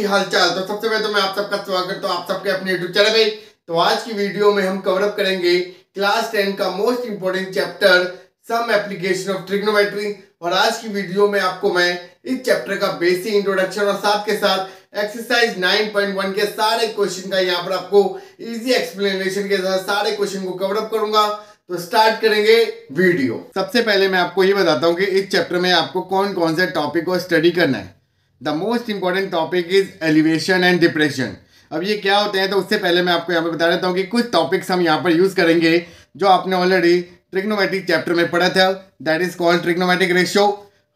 जी हालचाल। तो सबसे पहले तो मैं आप सबका स्वागत करता हूं आप सबके अपने यूट्यूब चैनल पे। तो आज की वीडियो में हम कवर अप करेंगे क्लास 10 का most important chapter some application of trigonometry. और आज की वीडियो में आपको मैं इस चैप्टर का बेसिक इंट्रोडक्शन और साथ के साथ एक्सरसाइज 9.1 के सारे क्वेश्चन का यहाँ पर आपको इजी एक्सप्लेनेशन के साथ सारे क्वेश्चन को कवर अप करूंगा। तो स्टार्ट करेंगे वीडियो। सबसे पहले मैं आपको ये बताता हूँ कि इस चैप्टर में आपको कौन कौन से टॉपिक को स्टडी करना है। The most important topic is elevation and depression. अब ये क्या होते हैं, तो उससे पहले मैं आपको यहाँ पे बता देता हूँ कि कुछ टॉपिक्स हम यहाँ पर यूज करेंगे जो आपने ऑलरेडी ट्रिग्नोमेट्रिक चैप्टर में पढ़ा था। That is called trigonometric ratio.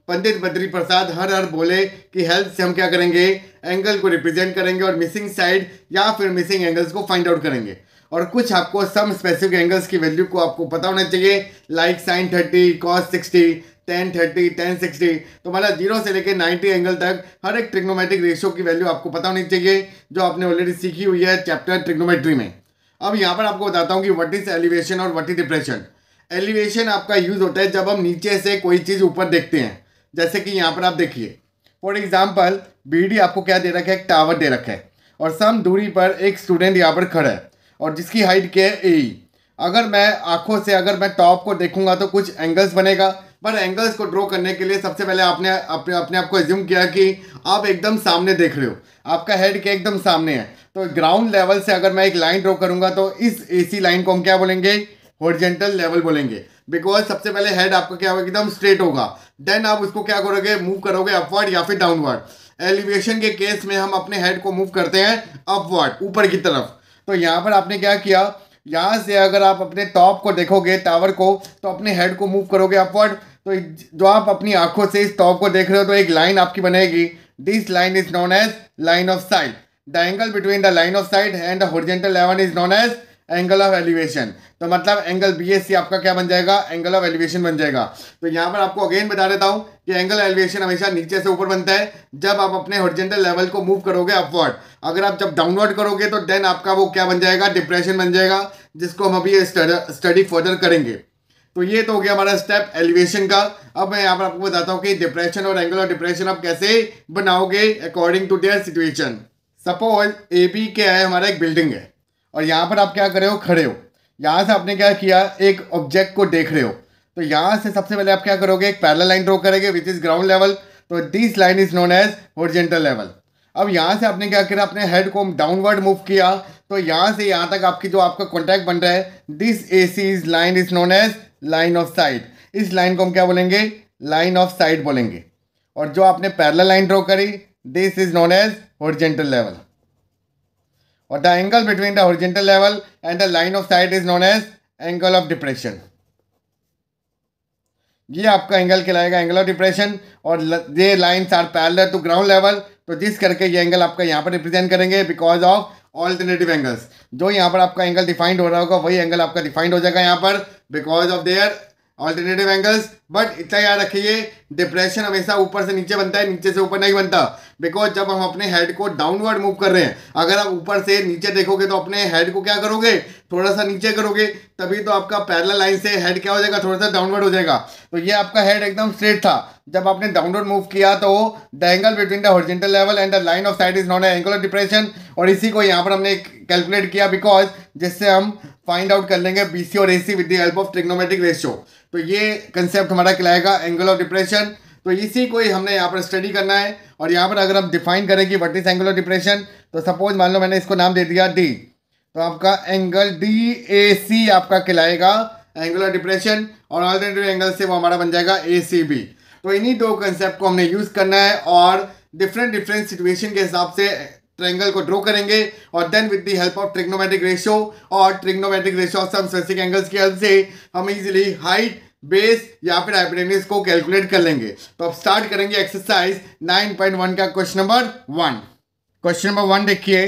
Pandit Badri Prasad हर बोले कि हेल्प से हम क्या करेंगे, एंगल को रिप्रेजेंट करेंगे और मिसिंग साइड या फिर मिसिंग एंगल्स को फाइंड आउट करेंगे। और कुछ आपको सम स्पेसिफिक एंगल्स की वैल्यू को आपको पता होना चाहिए, like sin 30, cos 60, tan 30, tan 60। तो मतलब 0 से लेकर 90 एंगल तक हर एक ट्रिग्नोमेट्रिक रेशियो की वैल्यू आपको पता होनी चाहिए, जो आपने ऑलरेडी सीखी हुई है चैप्टर ट्रिग्नोमेट्री में। अब यहाँ पर आपको बताता हूँ कि व्हाट इज एलिवेशन और व्हाट इज डिप्रेशन। एलिवेशन आपका यूज होता है जब हम नीचे से कोई चीज़ ऊपर देखते हैं। जैसे कि यहाँ पर आप देखिए, फॉर एग्जाम्पल BD आपको क्या दे रखा है, एक टावर दे रखा है और सम दूरी पर एक स्टूडेंट यहाँ पर खड़ा है और जिसकी हाइट क्या है AE। अगर मैं आंखों से अगर मैं टॉप को देखूंगा तो कुछ एंगल्स बनेगा, पर एंगल्स को ड्रॉ करने के लिए सबसे पहले आपने अपने आप को एज्यूम किया कि आप एकदम सामने देख रहे हो, आपका हेड के एकदम सामने है। तो ग्राउंड लेवल से अगर मैं एक लाइन ड्रॉ करूंगा तो इस AC लाइन को हम क्या बोलेंगे, हॉरिजॉन्टल लेवल बोलेंगे। बिकॉज सबसे पहले हेड आपका क्या होगा, एकदम स्ट्रेट होगा। देन आप उसको क्या करोगे, मूव करोगे अपवर्ड या फिर डाउनवर्ड। एलिवेशन के केस में हम अपने हेड को मूव करते हैं अपवर्ड, ऊपर की तरफ। तो यहाँ पर आपने क्या किया, यहाँ से अगर आप अपने टॉप को देखोगे टावर को, तो अपने हेड को मूव करोगे अपवर्ड। तो जो आप अपनी आंखों से इस टॉप को देख रहे हो तो एक लाइन आपकी बनेगी। This line is known as line of sight. The angle between the line of sight and the horizontal level is known as angle of elevation. तो मतलब एंगल BSC आपका क्या बन जाएगा, एंगल ऑफ एलिवेशन बन जाएगा। तो यहाँ पर आपको अगेन बता देता हूँ कि एंगल एलिवेशन हमेशा नीचे से ऊपर बनता है जब आप अपने हॉरिजॉन्टल लेवल को मूव करोगे अपवर्ड। अगर आप जब डाउनवर्ड करोगे तो देन आपका वो क्या बन जाएगा, डिप्रेशन बन जाएगा, जिसको हम अभी स्टडी फर्दर करेंगे। तो ये तो हो गया हमारा स्टेप एलिवेशन का। अब मैं यहाँ पर आपको बताता हूँ कि डिप्रेशन और एंगल ऑफ डिप्रेशन आप कैसे बनाओगे according to their situation. Suppose AB क्या है, हमारा एक बिल्डिंग है और यहाँ पर आप क्या कर रहे हो, खड़े हो। यहाँ से आपने क्या किया, एक ऑब्जेक्ट को देख रहे हो। तो यहाँ से सबसे पहले आप क्या करोगे, एक पैरेलल लाइन ड्रॉ करेंगे विच इज ग्राउंड लेवल। तो this line is known as horizontal level. अब यहाँ से आपने क्या किया, अपने हेड को डाउनवर्ड मूव किया। तो यहाँ से यहाँ तक आपकी जो आपका कॉन्टैक्ट बन रहा है, this AC is line is known as line of sight. इस लाइन को हम क्या बोलेंगे, लाइन ऑफ साइट बोलेंगे। और जो आपने पैरेलल लाइन ड्रॉ करी, this is known as horizontal level. और the angle between the horizontal level and the line of sight is known as angle of depression. ये आपका एंगल कहलाएगा, एंगल ऑफ डिप्रेशन। और ये lines are parallel to ground level, तो जिस करके ये एंगल आपका यहाँ पर रिप्रेजेंट करेंगे बिकॉज ऑफ ऑल्टरनेटिव एंगल्स। जो यहाँ पर आपका एंगल डिफाइंड हो रहा होगा वही एंगल आपका डिफाइंड हो जाएगा यहाँ पर because of their alternative angles. But इतना याद रखिए, डिप्रेशन हमेशा ऊपर से नीचे बनता है, नीचे से ऊपर नहीं बनता। बिकॉज जब हम अपने हेड को डाउनवर्ड मूव कर रहे हैं, अगर आप ऊपर से नीचे देखोगे तो अपने हेड को क्या करोगे, थोड़ा सा नीचे करोगे, तभी तो आपका पैरेलल लाइन से हेड क्या हो जाएगा, थोड़ा सा डाउनवर्ड हो जाएगा। तो ये आपका हेड एकदम स्ट्रेट था, जब आपने डाउनवर्ड मूव किया तो the angle between the horizontal level and the line of sight is known as angle of depression. और इसी को यहाँ पर हमने कैलकुलेट किया बिकॉज जिससे हम फाइंड आउट कर लेंगे BC और AC with the help of trigonometric ratio. तो ये कंसेप्ट हमारा कहलाएगा एंगल ऑफ डिप्रेशन। तो इसी को ही हमने यहाँ पर स्टडी करना है। और यहाँ पर अगर हम डिफाइन करें कि what is angle of depression, तो सपोज मान लो मैंने इसको नाम दे दिया D, तो आपका एंगल DAC आपका कहलाएगा एंगल ऑफ डिप्रेशन। और ऑल्टरनेटिव एंगल से वो हमारा बन जाएगा ACB। तो इन्हीं दो कंसेप्ट को हमने यूज करना है और डिफरेंट सिचुएशन के हिसाब से ट्रायंगल को ड्रॉ करेंगे। और then with the help of trigonometric ratio और trigonometric ratio of some specific angles की हेल्प से हम इजीली हाइट, बेस या फिर हाइपोटेन्यूज को कैलकुलेट कर लेंगे। तो अब स्टार्ट करेंगे एक्सरसाइज 9.1 का क्वेश्चन नंबर 1। क्वेश्चन नंबर 1 देखिए,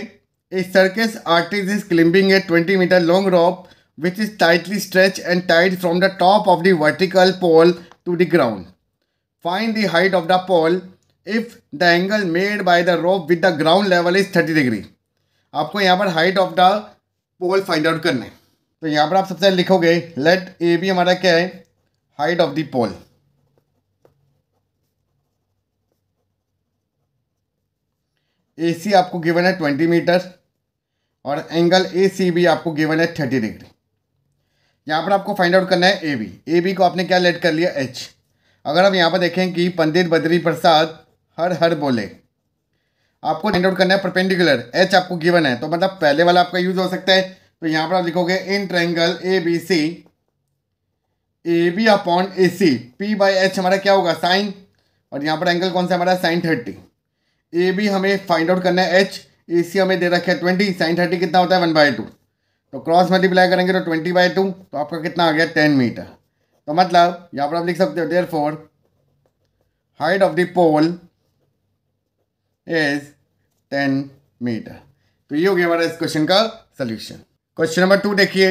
a circus artist is climbing a 20 metre long rope which is tightly stretched and tied from the top of the vertical pole to the ground. Find the height of the pole if the angle made by the rope with the ground level is 30 degree. आपको यहाँ पर height of the pole find out करना है। तो यहाँ पर आप सबसे लिखोगे लेट AB हमारा क्या है, height of the pole. AC आपको गिवन है 20 मीटर और एंगल ACB आपको गिवन है 30 डिग्री। यहाँ पर आपको फाइंड आउट करना है AB को आपने क्या लेट कर लिया H। अगर हम यहाँ पर देखें कि पंडित बद्री प्रसाद हर हर बोले, आपको फाइंड आउट करना है परपेंडिकुलर, H आपको गिवन है तो मतलब पहले वाला आपका यूज हो सकता है। तो यहाँ पर आप लिखोगे in triangle ABC AB upon AC P/H हमारा क्या होगा साइन, और यहाँ पर एंगल कौन सा हमारा साइन 30। AB हमें फाइंड आउट करना है H, AC हमें दे रखा है 20, साइन 30 कितना होता है 1/2, तो क्रॉस मल्टीप्लाई करेंगे तो 20/2, तो आपका कितना आ गया 10 मीटर। तो मतलब यहाँ पर आप लिख सकते हो therefore height of the pole is 10 metre. तो ये हो गया हमारा इस क्वेश्चन का सोल्यूशन। क्वेश्चन नंबर 2 देखिए,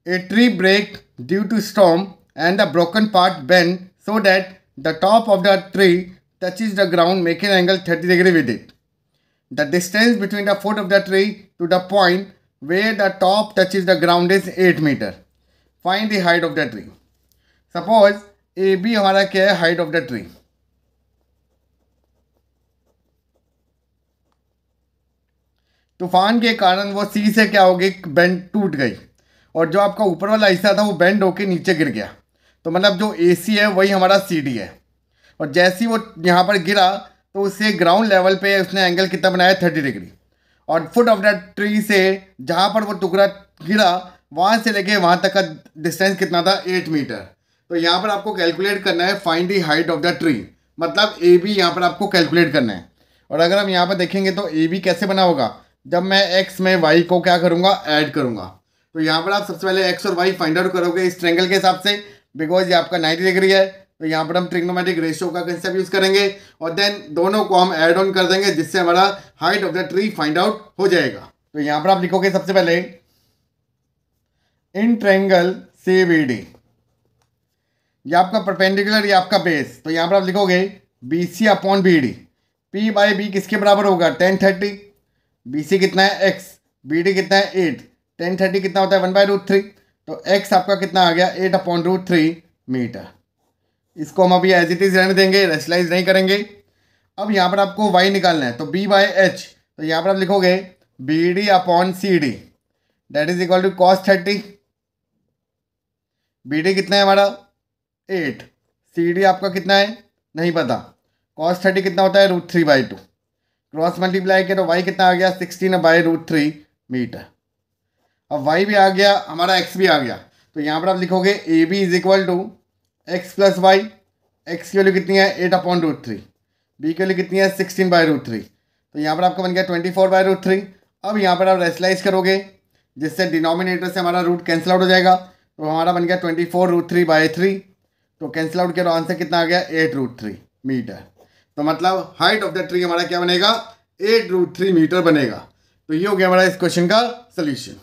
a tree break due to storm and the broken part bend so that the top of the tree touches the ground making angle 30 degree with it. The distance between the foot of the tree to the point where the top touches the ground is 8 meter. Find the height of the tree. Suppose AB हमारा क्या है height of the tree। तूफान के कारण वो सी से क्या हो गई बेंड टूट गई और जो आपका ऊपर वाला हिस्सा था वो बेंड होके नीचे गिर गया। तो मतलब जो AC है वही हमारा CD है, और जैसे ही वो यहाँ पर गिरा तो उससे ग्राउंड लेवल पे उसने एंगल कितना बनाया 30 डिग्री, और फुट ऑफ द ट्री से जहाँ पर वो टुकड़ा गिरा वहाँ से लेके वहाँ तक का डिस्टेंस कितना था 8 मीटर। तो यहाँ पर आपको कैलकुलेट करना है find the height of the tree, मतलब AB यहाँ पर आपको कैलकुलेट करना है। और अगर हम यहाँ पर देखेंगे तो AB कैसे बना होगा, जब मैं X में Y को क्या करूँगा ऐड करूँगा। तो यहाँ पर आप सबसे पहले X और Y फाइंड आउट करोगे इस ट्रायंगल के हिसाब से, बिकॉज ये आपका 90 डिग्री है। तो यहाँ पर हम ट्रिग्नोमेट्रिक रेशियो का कंसेप्ट यूज करेंगे और देन दोनों को हम ऐड ऑन कर देंगे जिससे हमारा height of the tree find out हो जाएगा। तो यहाँ पर आप लिखोगे सबसे पहले इन ट्रायंगल CBD, ये आपका परपेंडिकुलर ये आपका बेस। तो यहाँ पर आप लिखोगे BC अपॉन BD, P/B किसके बराबर होगा 10 30। BC कितना है X, BD कितना है 8, 10 30 कितना होता है 1/√3। तो X आपका कितना आ गया 8/√3 मीटर। इसको हम अभी एज इट इज रहने देंगे, रेशनलाइज नहीं करेंगे। अब यहाँ पर आपको y निकालना है तो B/H, तो यहाँ पर आप लिखोगे BD upon CD that is equal to cos 30। BD कितना है हमारा 8, CD आपका कितना है नहीं पता, cos 30 कितना होता है √3/2, क्रॉस मल्टीप्लाई किया तो y कितना आ गया 16/√3 मीटर। अब y भी आ गया हमारा x भी आ गया, तो यहाँ पर आप लिखोगे AB is equal to x plus y, x की वैल्यू कितनी है 8/√3, b की वैल्यू कितनी है 16/√3, तो यहाँ पर आपका बन गया 24/√3। अब यहाँ पर आप रेशनलाइज करोगे जिससे डिनोमिनेटर से हमारा रूट कैंसिल आउट हो जाएगा, तो हमारा बन गया 24√3/3, तो कैंसिल आउट किया तो आंसर कितना आ गया 8√3 मीटर। तो मतलब हाइट ऑफ द ट्री हमारा क्या बनेगा 8√3 मीटर बनेगा। तो ये हो गया हमारा इस क्वेश्चन का सोल्यूशन।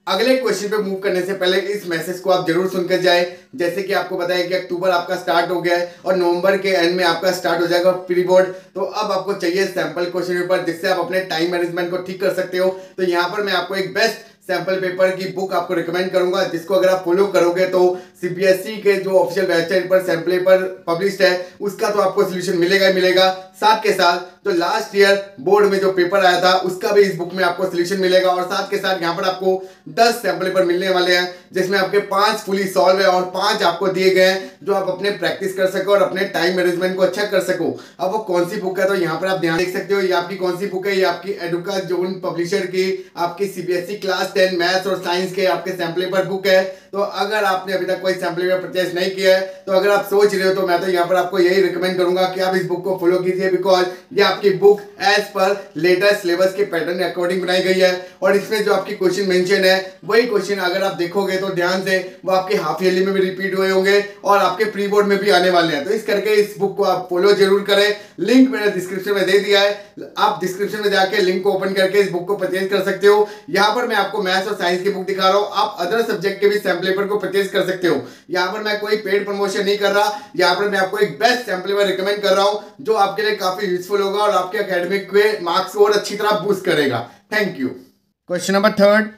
अगले क्वेश्चन पे मूव करने से पहले इस मैसेज को आप जरूर सुनकर जाए। जैसे कि आपको बताया कि अक्टूबर आपका स्टार्ट हो गया है और नवंबर के एंड में आपका स्टार्ट हो जाएगा प्री बोर्ड। तो अब आपको चाहिए सैंपल क्वेश्चन पेपर जिससे आप अपने टाइम मैनेजमेंट को ठीक कर सकते हो। तो यहाँ पर मैं आपको एक बेस्ट सैंपल पेपर की बुक आपको रिकमेंड करूंगा जिसको अगर आप फॉलो करोगे तो CBSE के जो ऑफिशियल वेबसाइट पर सैंपल पेपर पब्लिश्ड है उसका तो आपको सोल्यूशन मिलेगा ही मिलेगा। साथ के साथ जो लास्ट ईयर बोर्ड में जो पेपर आया था उसका भी इस बुक में आपको सोल्यूशन मिलेगा। और साथ के साथ यहाँ पर आपको 10 सैंपल पेपर मिलने वाले हैं जिसमें आपके 5 फुली सॉल्व है और 5 आपको दिए गए हैं जो आप अपने प्रैक्टिस कर सको और अपने टाइम मैनेजमेंट को अच्छा कर सको। अब वो कौन सी बुक है तो यहाँ पर आप ध्यान देख सकते हो, ये आपकी कौन सी बुक है, ये आपकी एडुका जोन पब्लिशर की आपकी CBSE क्लास 10 मैथ्स और साइंस के आपके सैंपल पेपर बुक है। तो अगर आपने अभी तक कोई सैंपल पेपर परचेस नहीं किया है तो अगर आप सोच रहे हो तो मैं तो यहाँ पर आपको यही रिकमेंड करूंगा कि आप इस बुक को फॉलो कीजिए, बिकॉज ये आपकी book as per latest syllabus के पैटर्न के अकॉर्डिंग बनाई गई है। और इसमें जो आपकी क्वेश्चन मेंशन है वही क्वेश्चन अगर आप देखोगे तो ध्यान से वो आपके हाफ ईयरली में भी रिपीट हुए होंगे और आपके प्री बोर्ड में भी आने वाले हैं। तो इस करके इस बुक को आप फॉलो जरूर करें। लिंक मैंने डिस्क्रिप्शन में दे दिया है, आप डिस्क्रिप्शन में जाके लिंक को ओपन करके इस बुक को परचेज कर सकते हो। यहाँ पर मैं आपको मैथ्स और साइंस की बुक दिखा रहा हूँ, आप अदर सब्जेक्ट के भी सैंपल पेपर को परचेज कर सकते हो। यहाँ पर मैं कोई पेड प्रमोशन नहीं कर रहा, यहाँ पर मैं आपको एक बेस्ट सैंपल पेपर रिकमेंड कर रहा हूँ जो आपके लिए काफी यूजफुल होगा और आपके एकेडमिक के मार्क्स को और अच्छी तरह बूस्ट करेगा। Thank you. Question number 3,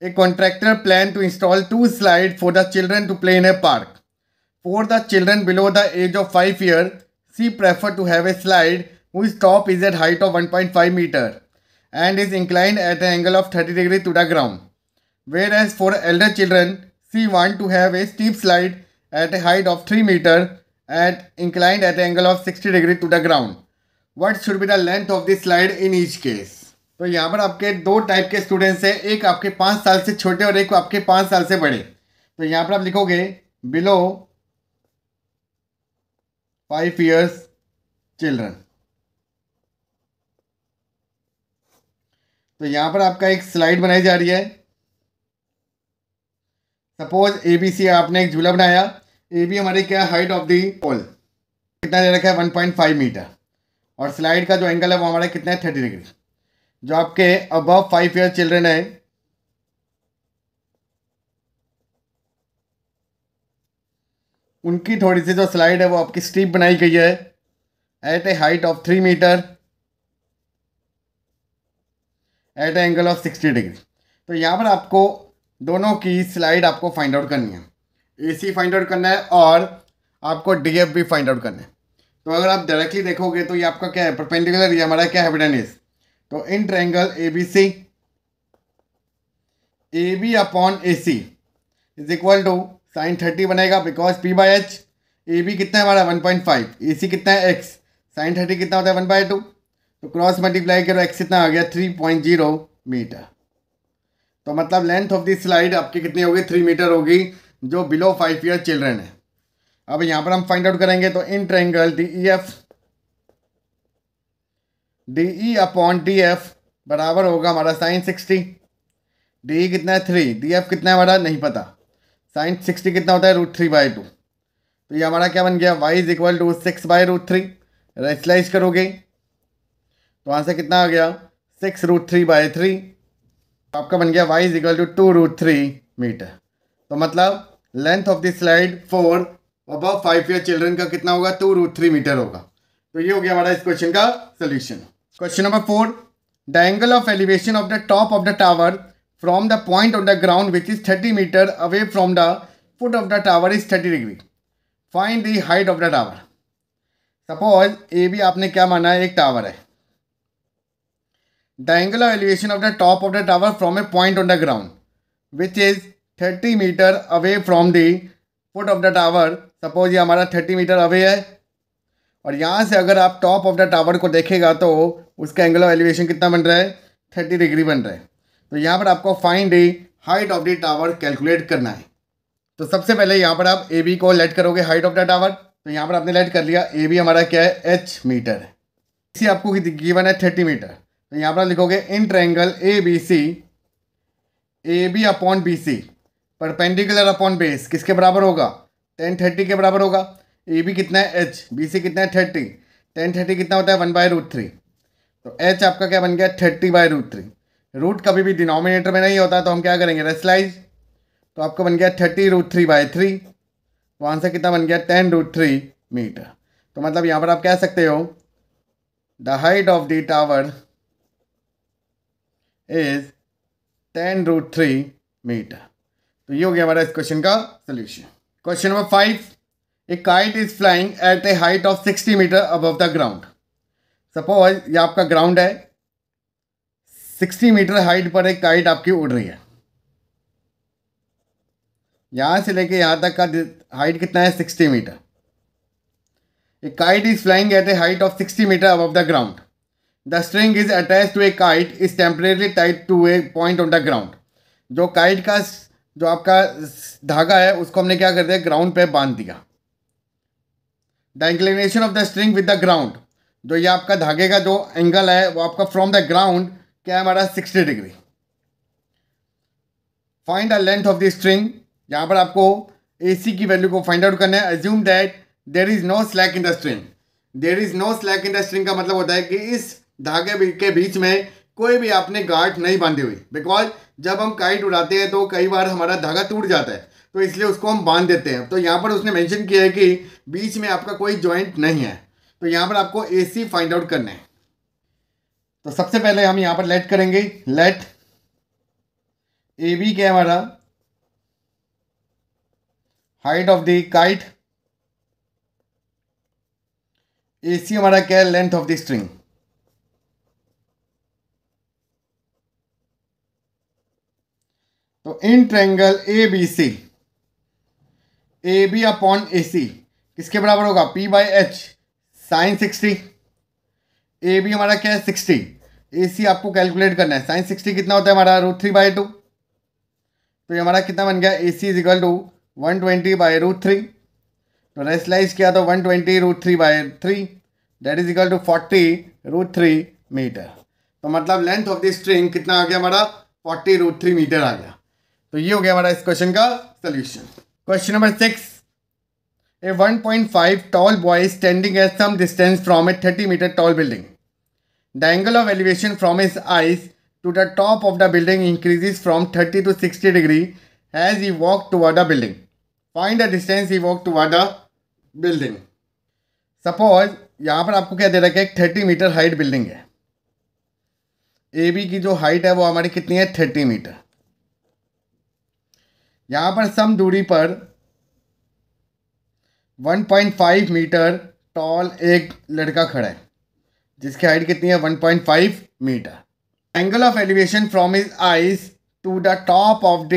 a contractor plan to install 2 slides for the children to play in a park. For the children below the age of 5 years, she preferred to have a slide whose top is at height of 1.5 meter and is inclined at an angle of 30 degree to the ground. Whereas for elder children, she want to have a steep slide at a height of 3 meter and inclined at an angle of 60 degree to the ground. What should be the length of the slide in each case? तो यहाँ पर आपके दो type के students हैं, एक आपके 5 साल से छोटे और एक आपके 5 साल से बड़े. तो यहाँ पर आप लिखोगे बिलो 5 years चिल्ड्रन. तो यहाँ पर आपका एक स्लाइड बनाई जा रही है. सपोज ABC आपने एक झूला बनाया. AB हमारी क्या हाइट ऑफ दी पोल कितना दे रखा है 1.5 मीटर और स्लाइड का जो एंगल है वो हमारा कितना है 30 डिग्री. जो आपके अबव 5 year चिल्ड्रन है उनकी थोड़ी सी जो स्लाइड है वो आपकी स्टीप बनाई गई है at a height of 3 metre at angle of 60 degree. तो यहाँ पर आपको दोनों की स्लाइड आपको फाइंड आउट करनी है. AC फाइंड आउट करना है और आपको DF भी फाइंड आउट करना है. तो अगर आप डायरेक्टली देखोगे तो ये आपका क्या है परपेंडिकुलर, ये हमारा क्या है हाइपोटेन्यूज. तो in triangle ABC AB upon AC is equal to sine 30 बनेगा बिकॉज P/H. AB कितना है हमारा 1.5, AC कितना है x, साइन 30 कितना होता है 1/2. तो क्रॉस मल्टीप्लाई करो x कितना आ गया 3.0 मीटर. तो मतलब लेंथ ऑफ द स्लाइड आपकी कितनी होगी 3 मीटर होगी जो बिलो 5 year चिल्ड्रन है. अब यहाँ पर हम फाइंड आउट करेंगे तो in triangle DE upon DF बराबर होगा हमारा साइन 60. DE कितना है 3, DF कितना है हमारा नहीं पता. साइन 60 कितना होता है √3/2. तो ये हमारा क्या बन गया y is equal to 6/√3. Rationalise करोगे तो वहाँ से कितना आ गया 6√3/3. आपका बन गया y is equal to 2√3 metre. तो मतलब length of the slide for above 5 year children का कितना होगा 2√3 मीटर होगा. तो ये हो गया हमारा इस क्वेश्चन का solution. Question number 4. The angle of elevation of the top of the tower from the point on the ground which is 30 metre away from the foot of the tower is 30 degree. Find the height of the tower. Suppose AB आपने क्या माना है एक tower है. The angle of elevation of the top of the tower from a point on the ground which is 30 metre away from the foot of the tower. Suppose ये हमारा 30 metre away है और यहाँ से अगर आप टॉप ऑफ द टावर को देखेगा तो उसका एंगल ऑफ एलिवेशन कितना बन रहा है 30 डिग्री बन रहा है. तो यहाँ पर आपको find the height of the tower calculate करना है. तो सबसे पहले यहाँ पर आप AB को लेट करोगे हाइट ऑफ द टावर. तो यहाँ पर आपने लेट कर लिया. AB हमारा क्या है H मीटर है. इसी आपको गिवन है 30 मीटर. तो यहाँ पर आप लिखोगे in triangle ABC AB upon BC perpendicular upon base किसके बराबर होगा 10 30 के बराबर होगा. AB कितना है H, BC कितना है 30, 10 30 कितना होता है 1/√3. तो H आपका क्या बन गया 30/√3. रूट कभी भी डिनोमिनेटर में नहीं होता तो हम क्या करेंगे रेशनलाइज. तो आपका बन गया 30√3/3. वहाँ से कितना बन गया 10√3 मीटर. तो मतलब यहाँ पर आप कह सकते हो the height of the tower is 10√3 metre. तो ये हो गया हमारा इस क्वेश्चन का solution. Question number 5. A kite is flying at a height of 60 metre above the ground. Suppose ये आपका ग्राउंड है, 60 मीटर हाइट पर एक काइट आपकी उड़ रही है. यहाँ से लेके यहाँ तक का हाइट कितना है 60 metre. A kite is flying at a height of 60 metre above the ground. The string is attach to a kite is temporarily tied to a point on the ground. जो काइट का जो आपका धागा है उसको हमने क्या कर दिया ग्राउंड पे बांध दिया. The inclination of the string with the ground. जो ये आपका धागे का जो एंगल है वो आपका फ्रॉम द ग्राउंड क्या है हमारा 60 degree. Find the length of the string. यहाँ पर आपको AC की वैल्यू को फाइंड आउट करना है. Assume that there is no slack in the string. There is no slack in the string का मतलब होता है कि इस धागे के बीच में कोई भी आपने गांठ नहीं बांधी हुई. बिकॉज जब हम काइट उड़ाते हैं तो कई बार हमारा धागा टूट जाता है तो इसलिए उसको हम बांध देते हैं. तो यहाँ पर उसने मेंशन किया है कि बीच में आपका कोई जॉइंट नहीं है. तो यहाँ पर आपको AC फाइंड आउट करना है. तो सबसे पहले हम यहाँ पर लेट करेंगे. लेट AB क्या है हमारा height of the kite AC हमारा क्या है, लेंथ ऑफ द स्ट्रिंग। तो in triangle ABC, AB upon AC किसके बराबर होगा, P/H साइन 60। AB हमारा क्या है 60, AC आपको कैलकुलेट करना है, साइन 60 कितना होता है हमारा √3/2। तो ये हमारा कितना बन गया, AC इज इक्वल टू 120/√3। तो रेशनलाइज किया तो 120√3/3 that is equal to 40√3 metre. तो मतलब लेंथ ऑफ द स्ट्रिंग कितना आ गया हमारा, 40√3 मीटर आ गया। तो ये हो गया हमारा इस क्वेश्चन का solution. Question number 6, a 1.5 tall boy is standing at some distance from a 30-meter tall building. The angle of elevation from his eyes to the top of the building increases from 30 to 60 degree as he walks toward the building. Find the distance he walked toward the building. Suppose यहाँ पर आपको क्या दे रखा है, एक 30 metre height building है। AB की जो हाइट है वो हमारी कितनी है, 30 मीटर। यहाँ पर सम दूरी पर 1.5 मीटर टॉल एक लड़का खड़ा है जिसकी हाइट कितनी है, 1.5 metre. Angle of elevation from his eyes to the top of the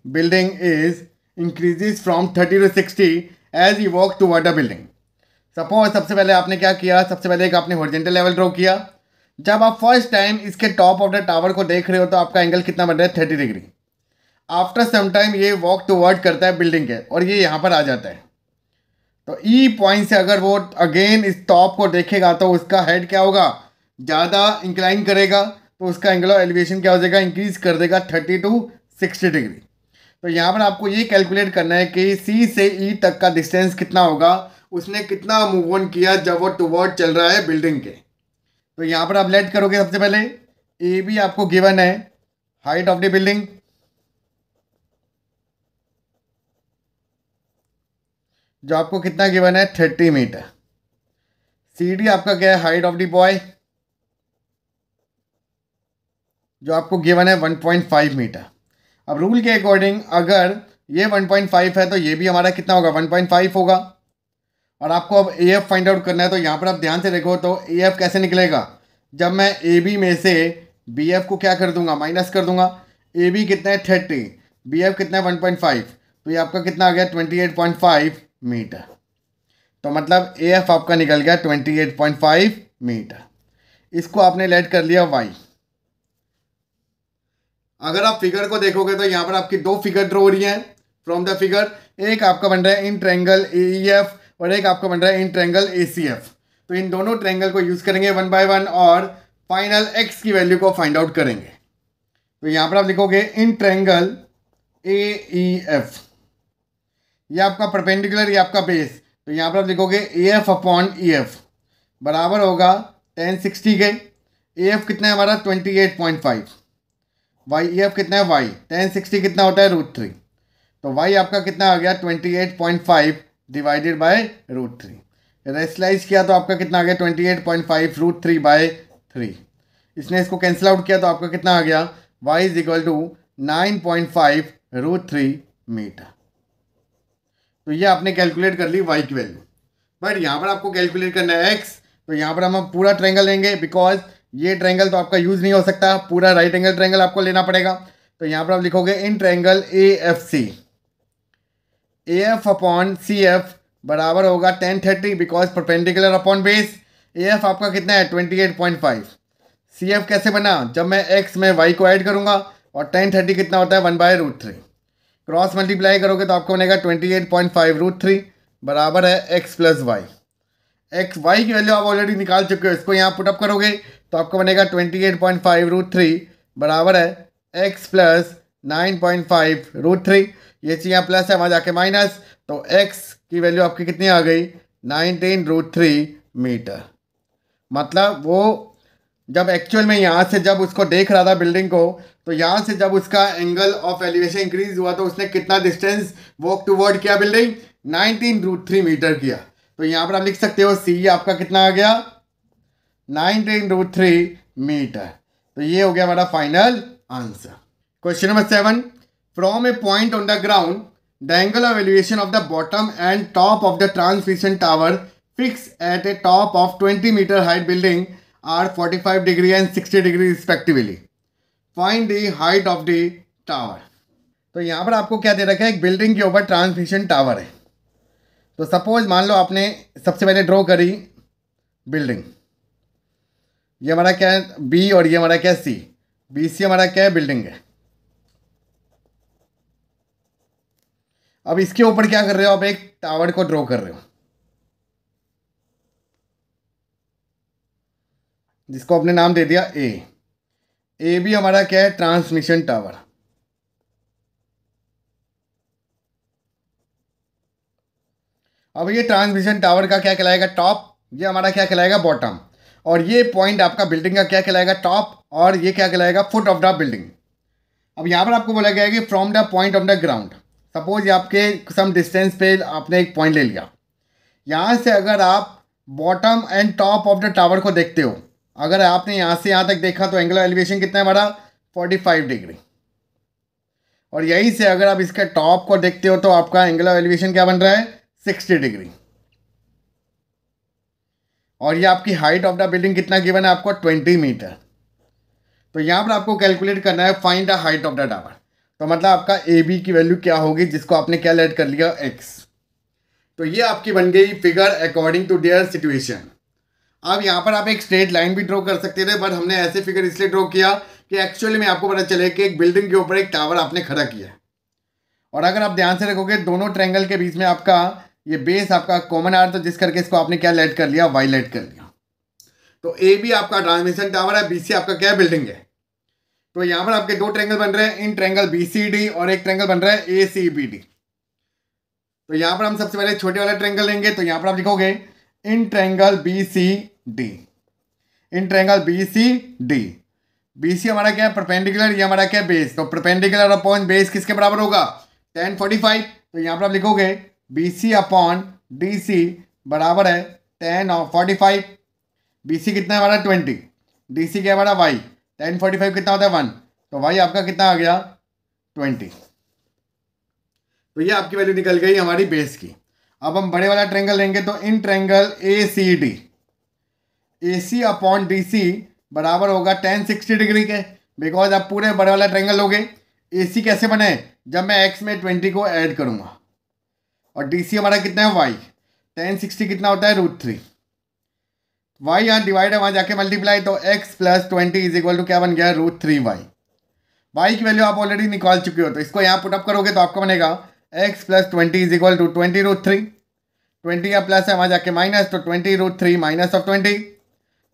building is increases from 30 to 60 as he walk toward the building. Suppose सबसे पहले आपने क्या किया, सबसे पहले एक आपने हॉरिजॉन्टल लेवल ड्रॉ किया। जब आप फर्स्ट टाइम इसके टॉप ऑफ द टावर को देख रहे हो तो आपका एंगल कितना बन रहा है, 30 डिग्री। आफ्टर सम टाइम ये वॉक टुवर्ड करता है बिल्डिंग के और ये यहाँ पर आ जाता है। तो ई पॉइंट से अगर वो अगेन इस टॉप को देखेगा तो उसका हेड क्या होगा, ज़्यादा इंक्लाइन करेगा, तो उसका एंगल ऑफ एलिवेशन क्या हो जाएगा, इंक्रीज कर देगा 30 to 60 डिग्री। तो यहाँ पर आपको ये कैलकुलेट करना है कि सी से ई तक का डिस्टेंस कितना होगा, उसने कितना मूव ऑन किया जब वो टुवर्ड चल रहा है बिल्डिंग के। तो यहाँ पर आप लेट करोगे, सबसे पहले ए बी आपको गिवन है हाइट ऑफ द बिल्डिंग, जो आपको कितना गिवन है, 30 मीटर। सी डी आपका क्या है, हाइट ऑफ द बॉय, जो आपको गिवन है 1.5 मीटर। अब रूल के अकॉर्डिंग अगर ये 1.5 है तो ये भी हमारा कितना होगा, 1.5 होगा। और आपको अब ए एफ फाइंड आउट करना है। तो यहाँ पर आप ध्यान से देखो तो ए एफ कैसे निकलेगा, जब मैं ए बी में से बी एफ को क्या कर दूंगा, माइनस कर दूंगा। ए बी कितना है 30, बी एफ कितना है 1.5, तो ये आपका कितना आ गया 28.5 मीटर। तो मतलब ए एफ आपका निकल गया 28.5 मीटर। इसको आपने लेट कर लिया वाई। अगर आप फिगर को देखोगे तो यहाँ पर आपकी दो फिगर ड्रॉ हो रही हैं फ्रॉम द फिगर। एक आपका बन रहा है in triangle A E F और एक आपका बन रहा है in triangle A C F. तो इन दोनों ट्रायंगल को यूज़ करेंगे 1 by 1 और फाइनल एक्स की वैल्यू को फाइंड आउट करेंगे। तो यहाँ पर आप लिखोगे in triangle A E F, ये आपका परपेंडिकुलर, ये आपका बेस। तो यहाँ पर आप लिखोगे ए एफ अपॉन ई एफ बराबर होगा tan 60 के। ए एफ कितना है हमारा 28.5, वाई ई एफ कितना है वाई, tan 60 कितना होता है √3। तो वाई आपका कितना आ गया 28.5 डिवाइडेड बाय √3। रेशनलाइज किया तो आपका कितना आ गया 28.5 √3/3। इसने इसको कैंसिल आउट किया तो आपका कितना आ गया, y is equal to 9.5 √3 metre. तो ये आपने कैलकुलेट कर ली y की वैल्यू। बट यहाँ पर आपको कैलकुलेट करना है x। तो यहाँ पर हम पूरा ट्रायंगल लेंगे बिकॉज ये ट्रायंगल तो आपका यूज़ नहीं हो सकता, पूरा राइट एंगल ट्रायंगल आपको लेना पड़ेगा। तो यहाँ पर आप लिखोगे in triangle A F C, A F upon C F बराबर होगा tan 30 because perpendicular upon base. A F आपका कितना है 28.5। सी एफ कैसे बना, जब मैं x में y को ऐड करूँगा और tan 30 कितना होता है 1/√3, क्रॉस मल्टीप्लाई करोगे तो आपको बनेगा 28.5 √3 बराबर है x plus y. X y की वैल्यू आप ऑलरेडी निकाल चुके हो, इसको यहाँ पुटअप करोगे तो आपको बनेगा 28.5 √3 बराबर है x प्लस 9.5 √3। ये चीज़ यहाँ प्लस है, वहाँ जाके माइनस, तो x की वैल्यू आपकी कितनी आ गई 19 √3 मीटर। मतलब वो जब एक्चुअल में यहाँ से जब उसको देख रहा था बिल्डिंग को, तो यहाँ से जब उसका एंगल ऑफ एलिवेशन इंक्रीज हुआ तो उसने कितना डिस्टेंस वॉक टुवर्ड किया बिल्डिंग, 19 √3 मीटर किया। तो यहाँ पर आप लिख सकते हो सी आपका कितना आ गया 19 √3 मीटर। तो ये हो गया हमारा final answer. Question number 7, from a point on the ground the angle of elevation of the bottom and top of the transmission tower fix at a top of 20 metre height building are 45 degree and 60 degree respectively. Find the height of the tower. तो यहाँ पर आपको क्या दे रखा है, एक building के ऊपर ट्रांसमिशन टावर है। तो सपोज मान लो आपने सबसे पहले ड्रॉ करी बिल्डिंग, ये हमारा क्या है बी और ये हमारा क्या है सी। बी सी हमारा क्या है बिल्डिंग है। अब इसके ऊपर क्या कर रहे हो, आप एक टावर को ड्रॉ कर रहे हो जिसको आपने नाम दे दिया ए। ए भी हमारा क्या है ट्रांसमिशन टावर। अब ये ट्रांसमिशन टावर का क्या कहलाएगा टॉप, ये हमारा क्या कहलाएगा बॉटम, और ये पॉइंट आपका बिल्डिंग का क्या कहलाएगा टॉप, और ये क्या कहलाएगा फुट ऑफ द बिल्डिंग। अब यहाँ पर आपको बोला गया है कि from the point of the ground, suppose आपके सम डिस्टेंस पे आपने एक पॉइंट ले लिया, यहाँ से अगर आप bottom and top of the tower को देखते हो, अगर आपने यहाँ से यहाँ तक देखा तो एंगुलर एलिवेशन कितना है हमारा 45 डिग्री, और यहीं से अगर आप इसके टॉप को देखते हो तो आपका एंगुलर एलिवेशन क्या बन रहा है 60 डिग्री, और ये आपकी हाइट ऑफ द बिल्डिंग कितना गिवन है आपको 20 मीटर। तो यहाँ पर आपको कैलकुलेट करना है find the height of the tower. तो मतलब आपका ए बी की वैल्यू क्या होगी जिसको आपने क्या लेट कर लिया एक्स। तो ये आपकी बन गई figure according to their situation. अब यहाँ पर आप एक स्ट्रेट लाइन भी ड्रॉ कर सकते थे, बट हमने ऐसे फिगर इसलिए ड्रॉ किया कि एक्चुअली में आपको पता चले कि एक बिल्डिंग के ऊपर एक टावर आपने खड़ा किया है, और अगर आप ध्यान से रखोगे दोनों ट्रायंगल के बीच में आपका ये बेस आपका कॉमन आ रहा, तो जिस करके इसको आपने क्या लेट कर लिया वाई लेट कर लिया। तो ए बी आपका ट्रांसमिशन टावर है, बी सी आपका क्या बिल्डिंग है। तो यहाँ पर आपके दो ट्रायंगल बन रहे हैं, in triangle B C D, और एक ट्रायंगल बन रहा है ए सी बी डी। तो यहाँ पर हम सबसे पहले छोटे वाला ट्रायंगल लेंगे, तो यहाँ पर आप लिखोगे in triangle B C D, in triangle B C D. B C हमारा क्या है परपेंडिकुलर, ये हमारा क्या है बेस। तो परपेंडिकुलर अपॉन बेस किसके बराबर होगा 10 45। तो यहाँ पर आप लिखोगे B C upon D C बराबर है 10 और 45। बी सी कितना है हमारा 20, डी सी क्या है हमारा वाई, 10 45 कितना होता है 1, तो वाई आपका कितना आ गया 20। तो ये आपकी वैल्यू निकल गई हमारी बेस की। अब हम बड़े वाला ट्रायंगल लेंगे, तो in triangle A C D, A C upon D C बराबर होगा 10 60 डिग्री के, बिकॉज आप पूरे बड़े वाला ट्रायंगल लोगे। ए सी कैसे बने, जब मैं एक्स में 20 को ऐड करूँगा, और डी सी हमारा कितना है वाई, 10 60 कितना होता है √3, वाई यहाँ डिवाइड है वहाँ जाके मल्टीप्लाई, तो x plus 20 is equal to क्या बन गया √3 वाई। वाई की वैल्यू आप ऑलरेडी निकाल चुके हो, तो इसको यहाँ पुटअप करोगे तो आपका बनेगा x plus 20 is equal to 20 √3, 20 का प्लस है वहाँ जाके माइनस, तो 20 √3 माइनस ऑफ 20,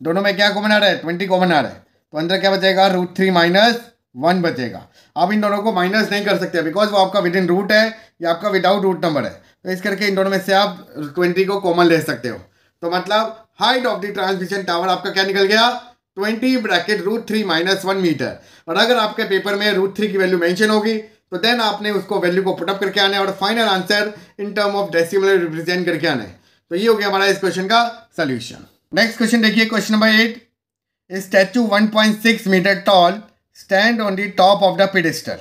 दोनों में क्या कॉमन आ रहा है 20 कॉमन आ रहा है, तो अंदर क्या बचेगा √3 माइनस 1 बचेगा। अब इन दोनों को माइनस नहीं कर सकते बिकॉज वो आपका विद इन रूट है या आपका विदाउट रूट नंबर है, तो इस करके इन दोनों में से आप 20 को कॉमन ले सकते हो। तो मतलब height of the transmission tower आपका क्या निकल गया 20 ब्रैकेट √3 माइनस 1 मीटर। और अगर आपके पेपर में √3 की वैल्यू मेंशन होगी तो देन आपने उसको वैल्यू को पुटअप करके आना है और final answer in term of decimal represent करके आना है। तो ये हो गया हमारा इस क्वेश्चन का सोल्यूशन। नेक्स्ट क्वेश्चन देखिए, question number 8, statue 1.6 metre tall stand on the top of the pedestal.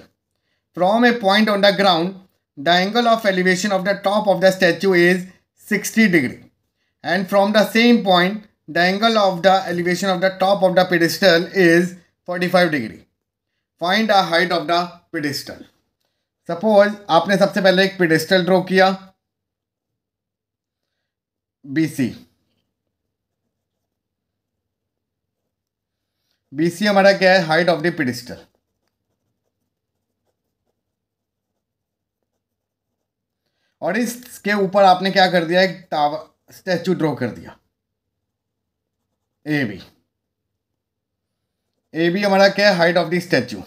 From a point on the ground, the angle of elevation of the top of the statue is 60 degree. And from the same point, the angle of the elevation of the top of the pedestal is 45 degree. Find the height of the pedestal. Suppose आपने सबसे पहले एक pedestal draw किया BC. BC हमारा क्या है height of the pedestal, और इसके ऊपर आपने क्या कर दिया एक टावर स्टैचू ड्रॉ कर दिया ए बी हमारा क्या है हाइट ऑफ द स्टैचू,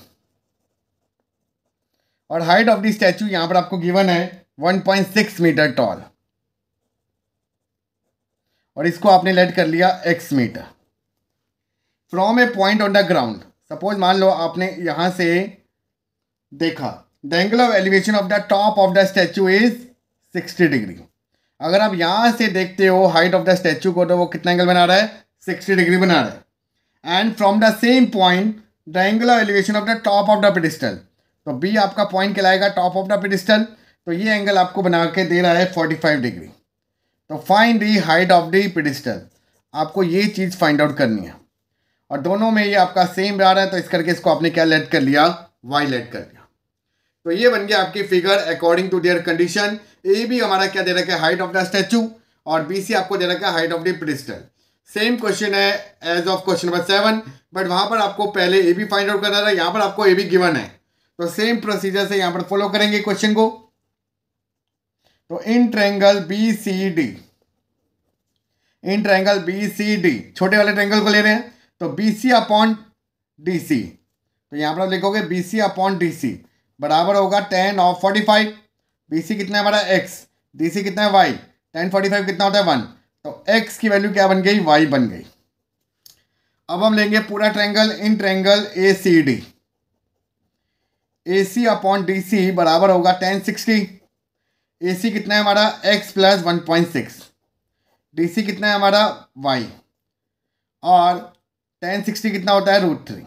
और हाइट ऑफ द स्टैचू यहां पर आपको गिवन है 1.6 मीटर टॉल, और इसको आपने लेट कर लिया x metre. From a point on the ground, suppose मान लो आपने यहां से देखा the angle of elevation of the top of the statue is 60 degree. अगर आप यहां से देखते हो हाइट ऑफ द स्टैचू को तो वो कितना एंगल बना रहा है 60 डिग्री बना रहा है। And from the same point the angle of elevation of the top of the pedestal, तो बी आपका पॉइंट कहलाएगा टॉप ऑफ द पेडिस्टल, तो ये एंगल आपको बना के दे रहा है 45 डिग्री। तो find the height of the pedestal, आपको ये चीज़ फाइंड आउट करनी है। और दोनों में ये आपका सेम आ रहा है, तो इस करके इसको आपने क्या लेट कर लिया, वाई लेट कर लिया। तो ये बन गया आपकी figure according to their condition. A भी हमारा क्या दे रखा है, हाइट ऑफ द स्टैचू, और बी सी आपको दे रखा है height of the pedestal. Same question है as of question number 7, but वहां पर आपको पहले ए बी फाइंड आउट करना था, यहाँ पर आपको ए बी गिवन है। तो सेम प्रोसीजर से यहाँ पर फॉलो करेंगे क्वेश्चन को। तो in triangle B C D, in triangle B C D, छोटे वाले ट्रायंगल को ले रहे हैं, तो B C upon D C, तो यहाँ पर आप लिखोगे B C upon D C बराबर होगा tan ऑफ 45। बी सी कितना है हमारा x, डी सी कितना है y, tan 45 कितना होता है 1, तो x की वैल्यू क्या बन गई, y बन गई। अब हम लेंगे पूरा triangle, in triangle A C D, A C upon D C बराबर होगा tan 60। ए सी कितना है हमारा x प्लस 1.6, डी सी कितना है हमारा y, और tan 60 कितना होता है √3।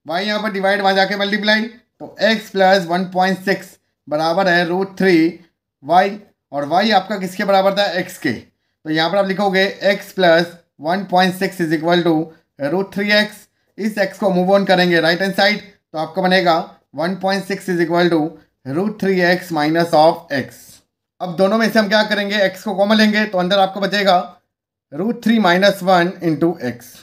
y यहाँ पर डिवाइड, वहाँ जाके मल्टीप्लाई, तो x प्लस 1.6 बराबर है √3y, और y आपका किसके बराबर था, x के। तो यहाँ पर आप लिखोगे x plus 1.6 is equal to √3x। इस x को मूव ऑन करेंगे राइट हैंड साइड, तो आपका बनेगा 1.6 is equal to √3x minus of x। अब दोनों में से हम क्या करेंगे, x को कॉमन लेंगे, तो अंदर आपको बचेगा √3 माइनस 1 इंटू एक्स।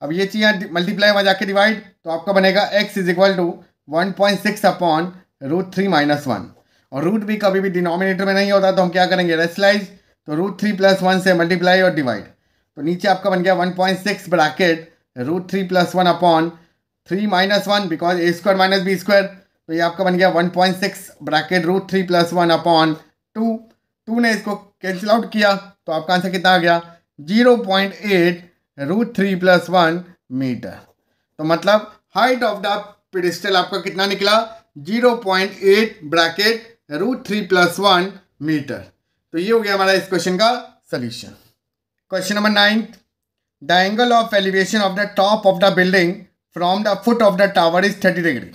अब ये चीज़ मल्टीप्लाई में जाके डिवाइड, तो आपका बनेगा x is equal to 1.6 upon √3 minus 1, और रूट भी कभी भी डिनोमिनेटर में नहीं होता, तो हम क्या करेंगे, रेशनलाइज, तो √3 प्लस 1 से मल्टीप्लाई और डिवाइड, तो नीचे आपका बन गया 1.6 bracket √3 plus 1 upon 3 minus 1 because a square minus b square, तो ये आपका बन गया 1.6 ब्रैकेट √3 प्लस 1 अपॉन 2 ने इसको कैंसिल आउट किया, तो आपका आंसर कितना आ गया 0.8 √3 प्लस 1 मीटर। तो मतलब हाइट ऑफ द पेडिस्टल आपका कितना निकला, 0.8 ब्रैकेट √3 प्लस 1 मीटर। तो ये हो गया हमारा इस क्वेश्चन का solution. Question number 9, the angle of elevation of the top of the building from the foot of the tower is 30 degree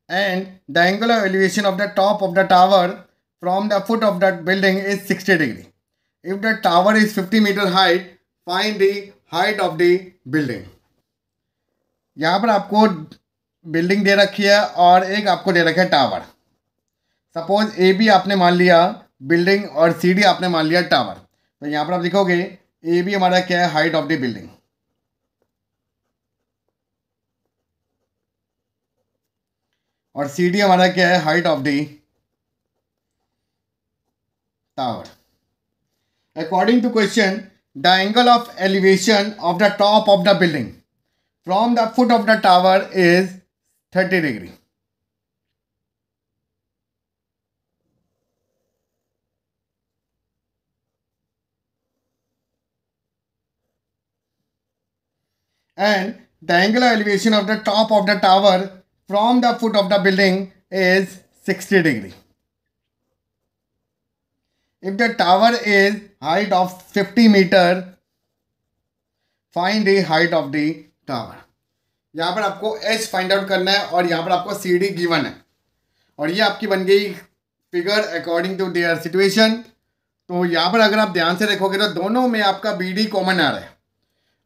and the angle of elevation of the top of the tower from the foot of the building is 60 degree. If the tower is 50 metre height, find the height of the building. यहाँ पर आपको building दे रखी है और एक आपको दे रखा है टावर। सपोज ए बी आपने मान लिया बिल्डिंग और सी डी आपने मान लिया टावर, तो यहाँ पर आप लिखोगे ए बी हमारा क्या है, हाइट ऑफ द बिल्डिंग, और सी डी हमारा क्या है, height of the tower. According to question, the angle of elevation of the top of the building from the foot of the tower is 30 degree. And the angular elevation of the top of the tower from the foot of the building is 60 degree. If the tower is height of 50 meter, find the height of the tower. यहाँ पर आपको h find out करना है और यहाँ पर आपको C D given है, और ये आपकी बन गई figure according to their situation. तो यहाँ पर अगर आप ध्यान से देखोगे तो दोनों में आपका बी डी कॉमन आ रहा है,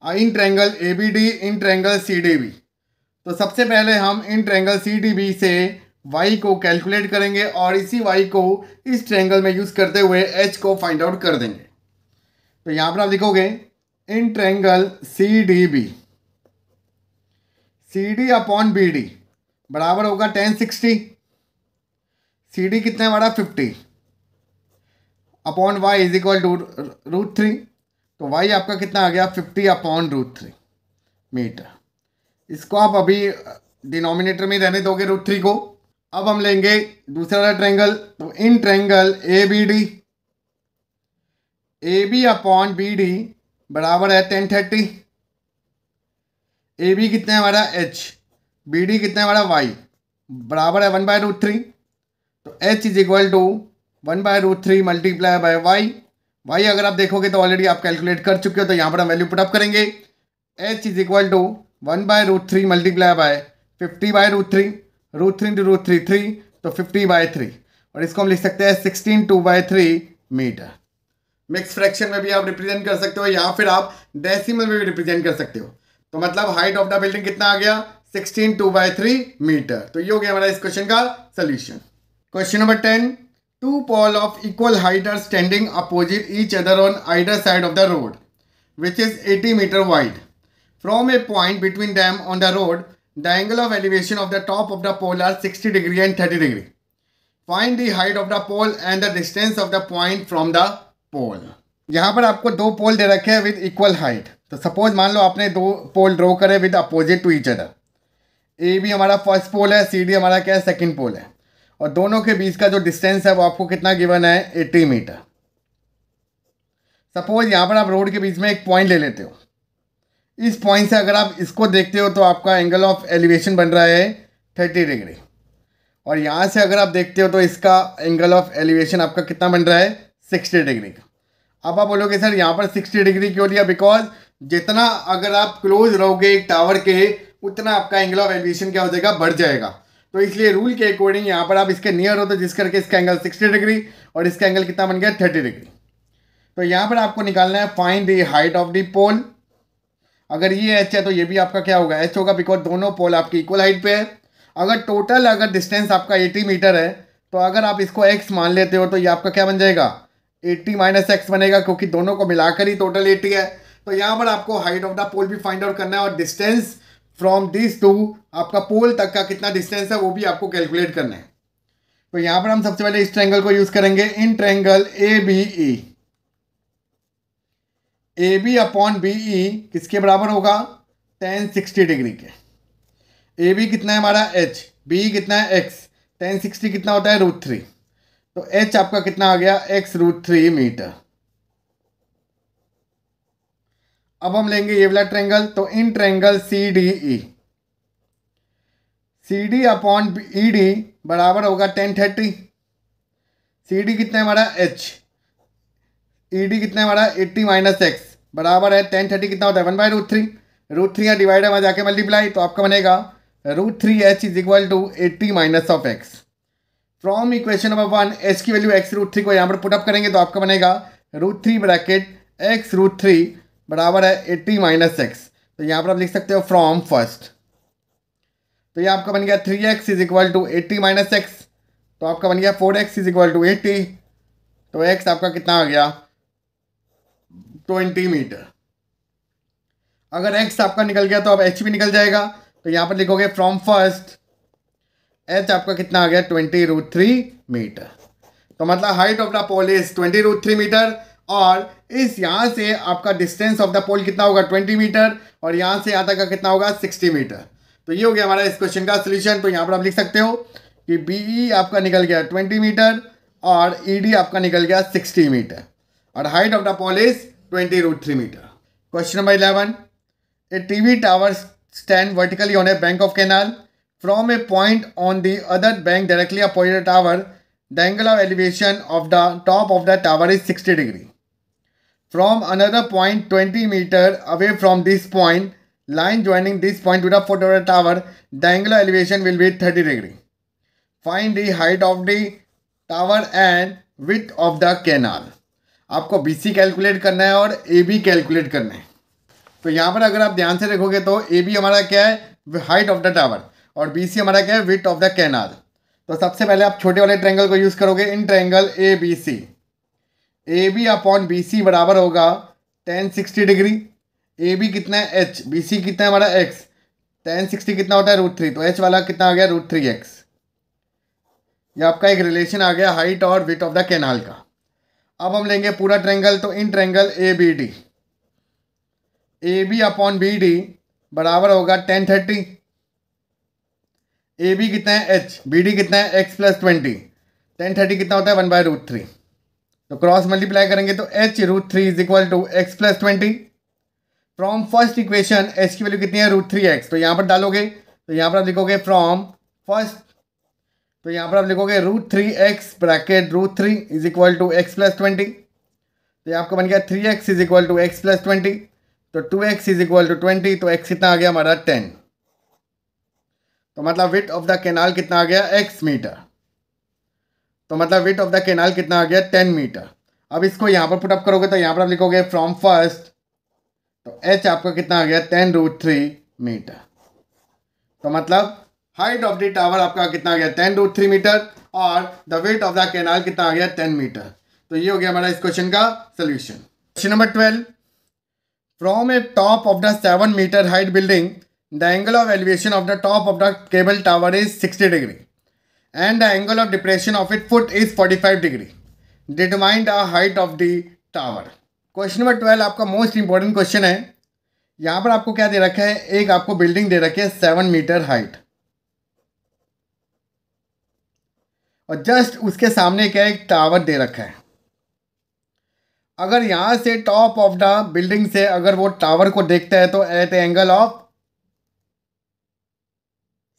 in triangle A B D, in triangle C D B. तो सबसे पहले हम in triangle C D B से y को कैलकुलेट करेंगे और इसी y को इस ट्रायंगल में यूज़ करते हुए h को फाइंड आउट कर देंगे। तो यहाँ पर आप लिखोगे in triangle C D B, C D upon B D बराबर होगा tan 60। सी डी कितना है हमारा 50 upon y is equal to √3, तो y आपका कितना आ गया 50 अपॉन √3 मीटर। इसको आप अभी डिनोमिनेटर में रहने दोगे √3 को। अब हम लेंगे दूसरा वाला ट्रायंगल, तो in triangle A B D, A B upon B D बराबर है tan 30। ए बी कितना है हमारा h, बी डी कितना है हमारा y बराबर है 1/√3, तो h is equal to 1/√3 multiply by y अगर आप देखोगे तो ऑलरेडी आप कैलकुलेट कर चुके हो, तो यहाँ पर हम वैल्यू पुटअप करेंगे। h is equal to 1/√3 multiply by 50/√3, √3 into √3 3, तो 50/3, और इसको हम लिख सकते हैं 16 2/3 मीटर। मिक्स फ्रैक्शन में भी आप रिप्रेजेंट कर सकते हो या फिर आप डेसिमल में भी रिप्रेजेंट कर सकते हो। तो मतलब हाइट ऑफ द बिल्डिंग कितना आ गया 16 2/3 मीटर। तो ये हो गया हमारा इस क्वेश्चन का solution. Question number 10, two pole of equal height are standing opposite each other on either side of the road which is 80 meter wide. From a point between them on the road, the angle of elevation of the top of the pole are 60 degree and 30 degree. Find the height of the pole and the distance of the point from the pole. यहाँ पर आपको दो पोल दे रखे हैं with equal height. तो suppose मान लो आपने दो पोल ड्रॉ करे with opposite to each other. A भी हमारा फर्स्ट पोल है, सी डी हमारा क्या है सेकंड पोल है, और दोनों के बीच का जो डिस्टेंस है वो आपको कितना गिवन है 80 मीटर। सपोज यहाँ पर आप रोड के बीच में एक पॉइंट ले लेते हो। इस पॉइंट से अगर आप इसको देखते हो तो आपका एंगल ऑफ एलिवेशन बन रहा है 30 डिग्री, और यहाँ से अगर आप देखते हो तो इसका एंगल ऑफ एलिवेशन आपका कितना बन रहा है 60 डिग्री का। अब आप बोलोगे सर यहाँ पर 60 डिग्री क्यों लिया? बिकॉज जितना अगर आप क्लोज रहोगे एक टावर के उतना आपका एंगल ऑफ एलिवेशन क्या हो जाएगा, बढ़ जाएगा। तो इसलिए रूल के अकॉर्डिंग यहाँ पर आप इसके नियर हो तो जिस करके इसका एंगल 60 डिग्री और इसका एंगल कितना बन गया 30 डिग्री। तो यहाँ पर आपको निकालना है find the height of the pole. अगर ये एच है तो ये भी आपका क्या होगा एच होगा, बिकॉज दोनों पोल आपकी इक्वल हाइट पे है। अगर टोटल अगर डिस्टेंस आपका 80 मीटर है तो अगर आप इसको x मान लेते हो तो ये आपका क्या बन जाएगा 80 - x बनेगा, क्योंकि दोनों को मिलाकर ही टोटल 80 है। तो यहाँ पर आपको हाइट ऑफ द पोल भी फाइंड आउट करना है और डिस्टेंस फ्रॉम दिस टू आपका पोल तक का कितना डिस्टेंस है वो भी आपको कैलकुलेट करना है। तो यहाँ पर हम सबसे पहले इस ट्रायंगल को यूज़ करेंगे, in triangle ABE। A B upon B E किसके बराबर होगा tan 60 डिग्री के। ए बी कितना है हमारा h, बी कितना है x, tan 60 कितना होता है √3। तो h आपका कितना आ गया x √3 मीटर। अब हम लेंगे ये वाला ट्रायंगल, तो in triangle CDE, CD upon ED बराबर होगा tan 30। CD कितना है हमारा h, ED कितना है हमारा 80 - x बराबर है tan 30 कितना होता है 1/√3। √3 या डिवाइडर में जाके मल्टीप्लाई तो आपका बनेगा √3h is equal to 80 - of x। From equation number 1 h की वैल्यू x √3 को यहाँ पर पुटअप करेंगे तो आपका बनेगा √3 ब्रैकेट x √3 बराबर है 80 - x। तो यहाँ पर आप लिख सकते हो फ्रॉम फर्स्ट। तो ये आपका बन गया 3x is equal to 80 - x। तो आपका बन गया 4x इज इक्वल टू 80। तो x आपका कितना आ गया 20 मीटर। अगर x आपका निकल गया तो अब h भी निकल जाएगा। तो यहाँ पर लिखोगे फ्रॉम फर्स्ट h आपका कितना आ गया 20 √3 मीटर। तो मतलब height of the pole is 20 √3 metre, और इस यहाँ से आपका डिस्टेंस ऑफ द पोल कितना होगा 20 मीटर, और यहाँ से यहाँ तक का कितना होगा 60 मीटर। तो ये हो गया हमारा इस क्वेश्चन का सोल्यूशन। तो यहाँ पर आप लिख सकते हो कि BE आपका निकल गया 20 मीटर और ED आपका निकल गया 60 मीटर, और height of the pole is 20 √3 meter. Question number 11. A TV tower stand vertically on a bank of canal. From a point on the other bank directly opposite the tower, the angle of elevation of the top of the tower is 60 degree. From another point 20 meter away from this point, line joining this point to the foot of the tower, the angle of elevation will be 30 degree. Find the height of the tower and width of the canal. आपको BC calculate करना है और AB calculate करना है। तो यहाँ पर अगर आप ध्यान से देखोगे तो AB हमारा क्या है हाइट ऑफ द टावर, और BC हमारा क्या है विड्थ ऑफ द कैनाल। तो सबसे पहले आप छोटे वाले ट्रायंगल को यूज़ करोगे, इन triangle ABC। AB upon BC बराबर होगा tan 60 डिग्री। AB कितना है h, BC कितना है हमारा x, tan 60 कितना होता है √3। तो h वाला कितना आ गया √3x। ये आपका एक रिलेशन आ गया हाइट और विड्थ ऑफ द कैनाल का। अब हम लेंगे पूरा ट्रायंगल, तो in triangle ABD, AB upon BD बराबर होगा tan 30। AB कितना है h, BD कितना है x + 20, tan 30 कितना होता है 1/√3। तो क्रॉस मल्टीप्लाई करेंगे तो h √3 is equal to x + 20। From first equation h की वैल्यू कितनी है √3x, तो यहाँ पर डालोगे तो यहाँ पर आप लिखोगे फ्रॉम फर्स्ट, तो यहाँ पर आप लिखोगे √3x bracket √3 is equal to x + 20। तो ये आपका बन गया 3x is equal to x + 20। तो 2x इज इक्वल टू 20, तो x कितना आ गया हमारा 10। तो मतलब विड्थ ऑफ द कैनाल कितना आ गया x मीटर। तो मतलब विड्थ ऑफ द कैनाल कितना आ गया 10 मीटर। अब इसको यहाँ पर पुटअप करोगे तो यहाँ पर आप लिखोगे फ्रॉम फर्स्ट, तो एच आपका कितना आ गया 10√3 मीटर। तो मतलब हाइट ऑफ द टावर आपका कितना आ गया 10√3 मीटर और the weight of the canal कितना आ गया 10 मीटर। तो ये हो गया हमारा इस क्वेश्चन का solution. Question number 12, from a top of the 7 metre height building the angle of elevation of the top of the cable tower is 60 degree and the angle of depression of it foot is 45 degree, determine the height of the tower. Question number 12 आपका most important question है। यहाँ पर आपको क्या दे रखा है, एक आपको बिल्डिंग दे रखी है 7 मीटर हाइट और जस्ट उसके सामने क्या एक टावर दे रखा है। अगर यहाँ से टॉप ऑफ द बिल्डिंग से अगर वो टावर को देखता है तो at angle of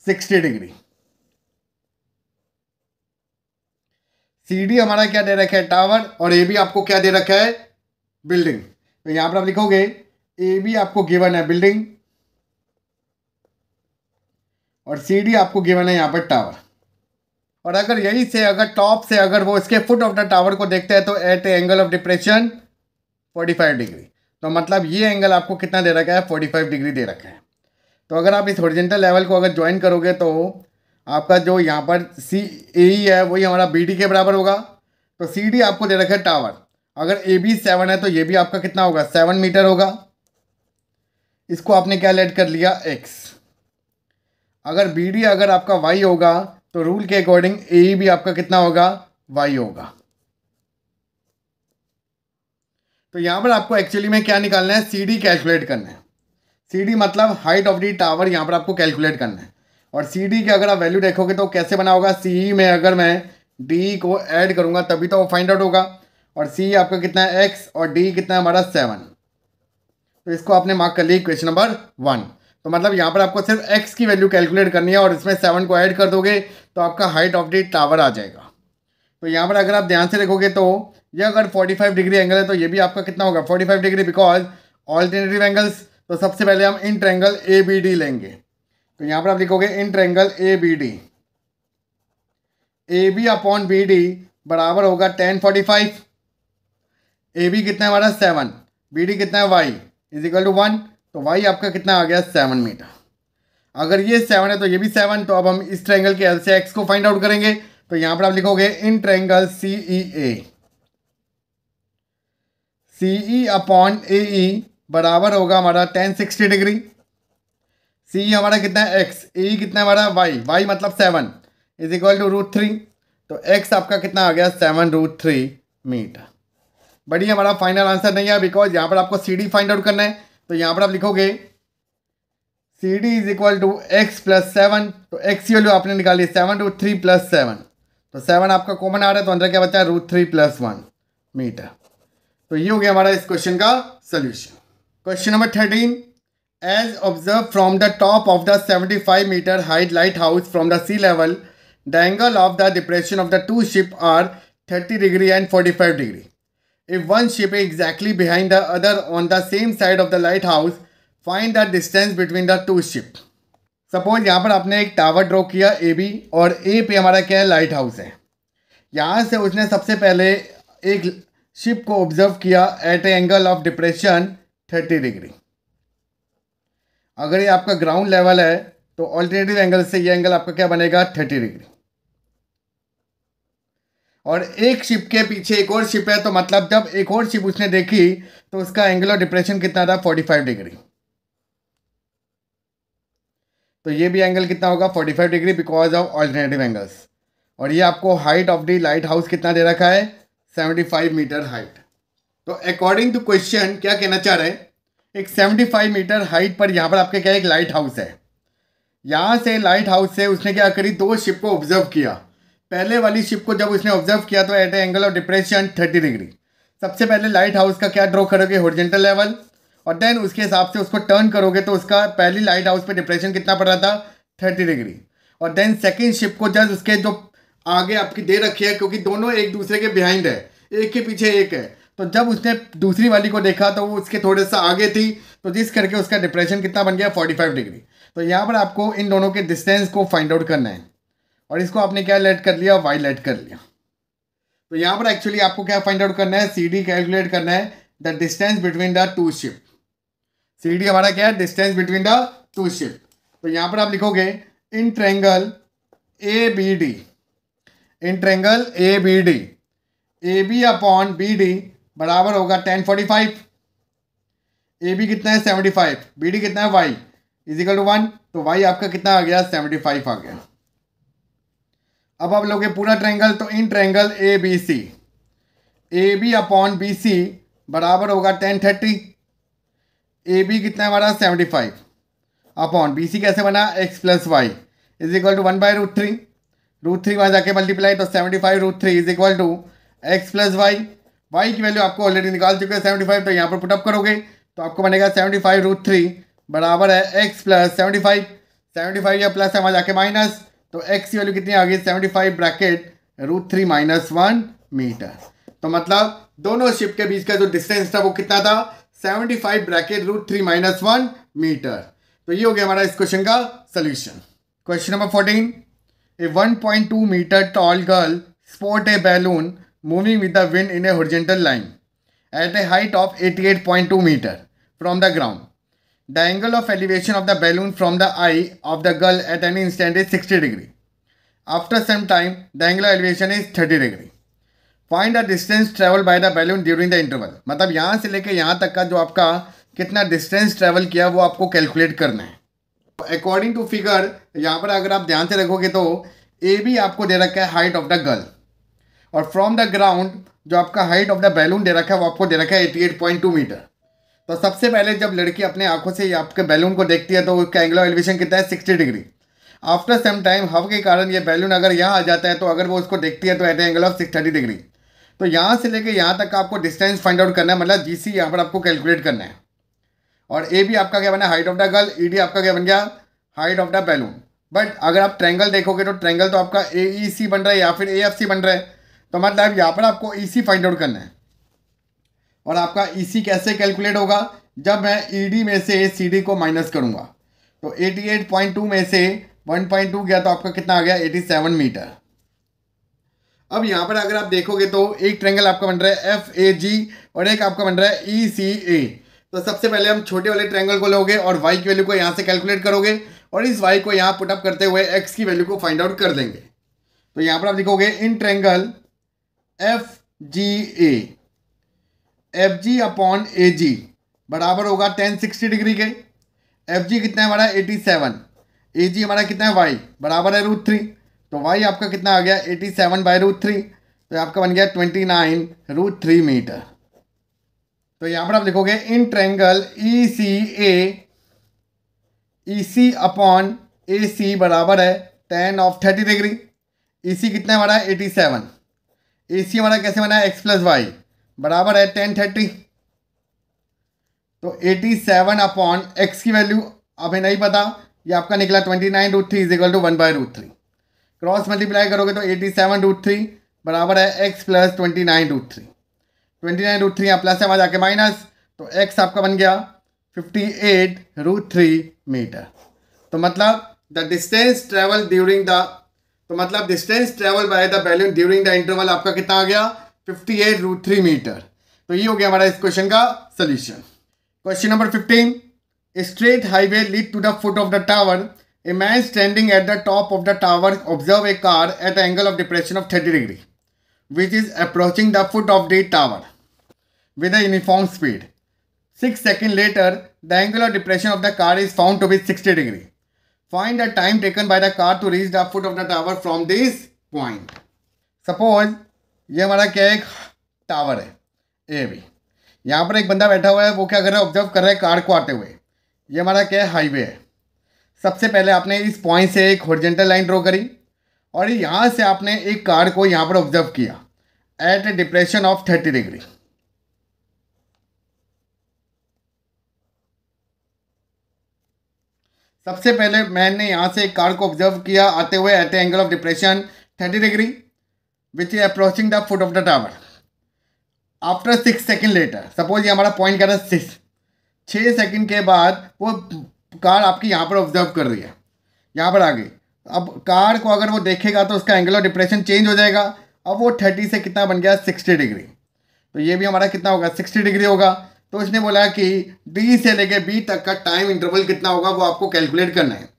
60 degree. C D हमारा क्या दे रखा है टावर और ए बी आपको क्या दे रखा है बिल्डिंग। तो यहाँ पर आप लिखोगे ए बी आपको गिवन है बिल्डिंग और सी डी आपको गिवन है यहाँ पर टावर। और अगर यही से अगर टॉप से अगर वो इसके फुट ऑफ द टावर को देखते हैं तो at angle of depression 45 degree. तो मतलब ये एंगल आपको कितना दे रखा है 45 डिग्री दे रखा है। तो अगर आप इस हॉरिजॉन्टल लेवल को अगर ज्वाइन करोगे तो आपका जो यहाँ पर सी ए है वही हमारा बी डी के बराबर होगा। तो सी डी आपको दे रखा है टावर, अगर ए बी 7 है तो ये भी आपका कितना होगा 7 मीटर होगा। इसको आपने क्या लेट कर लिया x। अगर बी डी अगर आपका y होगा तो रूल के अकॉर्डिंग ए भी आपका कितना होगा y होगा। तो यहाँ पर आपको एक्चुअली में क्या निकालना है सी डी कैलकुलेट करना है। सी डी मतलब हाइट ऑफ डी टावर यहाँ पर आपको कैलकुलेट करना है। और सी डी की अगर आप वैल्यू देखोगे तो कैसे बना होगा, सी में अगर मैं डी को ऐड करूँगा तभी तो वो फाइंड आउट होगा। और सी आपका कितना है x और डी कितना है हमारा 7। तो इसको आपने मार्क कर लिया क्वेश्चन नंबर 1। तो मतलब यहाँ पर आपको सिर्फ x की वैल्यू कैलकुलेट करनी है और इसमें 7 को ऐड कर दोगे तो आपका हाइट ऑफ द टावर आ जाएगा। तो यहाँ पर अगर आप ध्यान से देखोगे तो ये अगर 45 डिग्री एंगल है तो ये भी आपका कितना होगा 45 डिग्री बिकॉज ऑल्टरनेटिव एंगल्स। तो सबसे पहले हम in triangle A B D लेंगे। तो यहाँ पर आप लिखोगे in triangle A B D, A B upon B D बराबर होगा 1045। ए बी कितना है हमारा 7, बी डी कितना है y इज इक्वल टू 1। तो y आपका कितना आ गया 7 मीटर। अगर ये 7 है तो ये भी 7। तो अब हम इस ट्रायंगल के हेल्प से x को फाइंड आउट करेंगे। तो यहाँ पर आप लिखोगे in triangle C E A, C E upon ए ई बराबर होगा हमारा 1060 डिग्री। सी हमारा कितना है x, ए कितना है हमारा y मतलब 7 इज इक्वल टू √3। तो x आपका कितना आ गया 7√3 मीटर। बट ये हमारा फाइनल आंसर नहीं है बिकॉज यहाँ पर आपको सी डी फाइंड आउट करना है। तो यहाँ पर आप लिखोगे C D is equal to x plus 7। तो x की वैल्यू आपने निकाली 7√3 प्लस 7। तो 7 आपका कॉमन आ रहा है तो अंदर क्या बचा है √3 प्लस 1 मीटर। तो ये हो गया हमारा इस क्वेश्चन का solution. Question number 13, as observe from the top of the 75 metre height lighthouse from the sea level the angle of the depression of the two ship are 30 degree and 45 degree. If one ship is exactly behind the other on the same side of the lighthouse, find the distance between the two ships. Suppose यहाँ पर आपने एक tower draw किया A B और ए पे हमारा क्या है लाइट हाउस है। यहाँ से उसने सबसे पहले एक शिप को ऑब्जर्व किया at a angle of depression 30 degree. अगर ये आपका ग्राउंड लेवल है तो ऑल्टरनेटिव एंगल से ये एंगल आपका क्या बनेगा 30 डिग्री। और एक शिप के पीछे एक और शिप है तो मतलब जब एक और शिप उसने देखी तो उसका एंगल ऑफ डिप्रेशन कितना था 45 डिग्री। तो ये भी एंगल कितना होगा 45 degree because of alternative angles. और ये आपको height of the light house कितना दे रखा है 75 मीटर हाइट। तो अकॉर्डिंग टू क्वेश्चन क्या कहना चाह रहे हैं, एक 75 मीटर हाइट पर यहाँ पर आपके क्या एक लाइट हाउस है। यहाँ से लाइट हाउस से उसने क्या करी, दो शिप को ऑब्जर्व किया। पहले वाली शिप को जब उसने ऑब्जर्व किया तो at angle of depression 30 degree. सबसे पहले लाइट हाउस का क्या ड्रॉ करोगे हॉरिजॉन्टल लेवल, और देन उसके हिसाब से उसको टर्न करोगे तो उसका पहली लाइट हाउस पे डिप्रेशन कितना पड़ रहा था 30 डिग्री। और देन सेकंड शिप को जस्ट उसके जो आगे आपकी दे रखी है, क्योंकि दोनों एक दूसरे के बिहाइंड है, एक के पीछे एक है, तो जब उसने दूसरी वाली को देखा तो वो उसके थोड़े सा आगे थी, तो जिस करके उसका डिप्रेशन कितना बन गया 45 डिग्री। तो यहाँ पर आपको इन दोनों के डिस्टेंस को फाइंड आउट करना है, और इसको आपने क्या लेट कर लिया, वाई लेट कर लिया। तो यहाँ पर एक्चुअली आपको क्या फाइंड आउट करना है, CD कैलकुलेट करना है, the distance between the two ship. CD हमारा क्या है, distance between the two ship. तो यहाँ पर आप लिखोगे in triangle ABD, in triangle ABD AB upon BD बराबर होगा 1045। AB कितना है 75, BD कितना है y इजिकल टू 1, तो y आपका कितना आ गया 75 आ गया। अब आप लोगे पूरा ट्रायंगल, तो in triangle ABC AB upon BC बराबर होगा 1030। AB कितना है हमारा 75 अपॉन BC कैसे बना x plus y is equal to 1/√3, √3 वहाँ जाके मल्टीप्लाई, तो 75√3 is equal to x plus y की वैल्यू आपको ऑलरेडी निकाल चुके हैं 75, तो यहाँ पर पुटअप करोगे तो आपको बनेगा 75√3 बराबर है x प्लस 75 या प्लस है वहाँ जाके माइनस, तो x की वैल्यू कितनी आ गई 75 ब्रैकेट √3 - 1 मीटर। तो मतलब दोनों शिप के बीच का जो डिस्टेंस था वो कितना था 75 ब्रैकेट √3 - 1 मीटर। तो ये हो गया हमारा इस क्वेश्चन का solution. Question number 14, a 1.2 metre tall girl sport a balloon moving with the wind in a horizontal line at a height of 88.2 meter from the ground. The angle of elevation of the balloon from the eye of the girl at any instant is 60 degree. After some time, the angular elevation is 30 degree. Find the distance traveled by the balloon during the interval. मतलब यहाँ से लेके यहाँ तक का जो आपका कितना डिस्टेंस ट्रेवल किया वो आपको कैलकुलेट करना है। अकॉर्डिंग टू फिगर यहाँ पर अगर आप ध्यान से रखोगे तो AB आपको दे रखा है हाइट ऑफ द गर्ल, और फ्रॉम द ग्राउंड जो आपका हाइट ऑफ द बैलून दे रखा है वो आपको दे रखा है 88.2 मीटर। तो सबसे पहले जब लड़की अपने आंखों से आपके बैलून को देखती है तो उसका एंगुलर एलिवेशन कितना है 60 डिग्री। आफ्टर सम टाइम हवा के कारण ये बैलून अगर यहाँ आ जाता है तो अगर वो उसको देखती है तो एट एंगल ऑफ 30 डिग्री। तो यहाँ से लेके यहाँ तक का आपको डिस्टेंस फाइंड आउट करना है, मतलब GC यहाँ पर आपको कैलकुलेट करना है। और AB आपका क्या बना height of the girl, ED आपका क्या बन गया height of the balloon. But अगर आप ट्रायंगल देखोगे तो ट्रायंगल तो आपका AEC बन रहा है या फिर AFC बन रहा है, तो मतलब यहाँ पर आपको EC फाइंड आउट करना है। और आपका EC कैसे कैलकुलेट होगा, जब मैं ED में से CD को माइनस करूँगा। तो 88.2 में से 1.2 गया तो आपका कितना आ गया 87 मीटर। अब यहाँ पर अगर आप देखोगे तो एक ट्रायंगल आपका बन रहा है FAG और एक आपका बन रहा है ECA। तो सबसे पहले हम छोटे वाले ट्रायंगल को लोगे और y की वैल्यू को यहाँ से कैलकुलेट करोगे और इस y को यहाँ पुटअप करते हुए x की वैल्यू को फाइंड आउट कर देंगे। तो यहाँ पर आप लिखोगे in triangle FGA FG upon AG बराबर होगा 1060 डिग्री के। FG कितना है हमारा 87, AG हमारा कितना है y बराबर है √3, तो y आपका कितना आ गया 87/√3, तो आपका बन गया 29√3 मीटर। तो यहाँ पर आप लिखोगे in triangle ECA EC upon AC बराबर है 10 of 30 डिग्री। EC कितना है हमारा 87, AC हमारा कैसे बना है x प्लस वाई बराबर है 1030। तो 87 अपॉन x की वैल्यू हमें नहीं पता, ये आपका निकला 29√3 is equal to 1/√3। Cross multiply करोगे तो 87√3 बराबर है x प्लस 29√3। 29√3 यहाँ प्लस है वहाँ जाके माइनस, तो x आपका बन गया 58√3 मीटर। तो मतलब the distance travel during the distance travel by the balloon during the interval आपका कितना आ गया 58√3 मीटर। तो ये हो गया हमारा इस क्वेश्चन का solution. Question number 15, a straight highway lead to the foot of the tower. A man standing at the top of the tower observe a car at angle of depression of 30 degree which is approaching the foot of the tower with a uniform speed. 6 seconds later, the angular depression of the car is found to be 60 degree. Find the time taken by the car to reach the foot of the tower from this point. Suppose ये हमारा क्या एक tower है AB, यहाँ पर एक बंदा बैठा हुआ है, वो क्या कर रहा है ऑब्जर्व कर रहा है कार को आते हुए। ये हमारा क्या है हाईवे है। सबसे पहले आपने इस पॉइंट से एक हॉरिजॉन्टल लाइन ड्रॉ करी और यहाँ से आपने एक कार को यहाँ पर ऑब्जर्व किया at a depression of 30 degree. सबसे पहले मैंने यहाँ से एक कार को ऑब्जर्व किया आते हुए at a angle of depression 30 degree which is approaching the foot of the tower. After 6 second later, suppose ये हमारा पॉइंट क्या था 6 सेकेंड के बाद वो कार आपकी यहाँ पर ऑब्जर्व कर रही है, यहाँ पर आ गई। अब कार को अगर वो देखेगा तो उसका एंगल ऑफ डिप्रेशन चेंज हो जाएगा। अब वो 30 से कितना बन गया 60 डिग्री, तो ये भी हमारा कितना होगा 60 डिग्री होगा। तो इसने बोला कि डी से लेके बी तक का टाइम इंटरवल कितना होगा वो आपको कैलकुलेट करना है।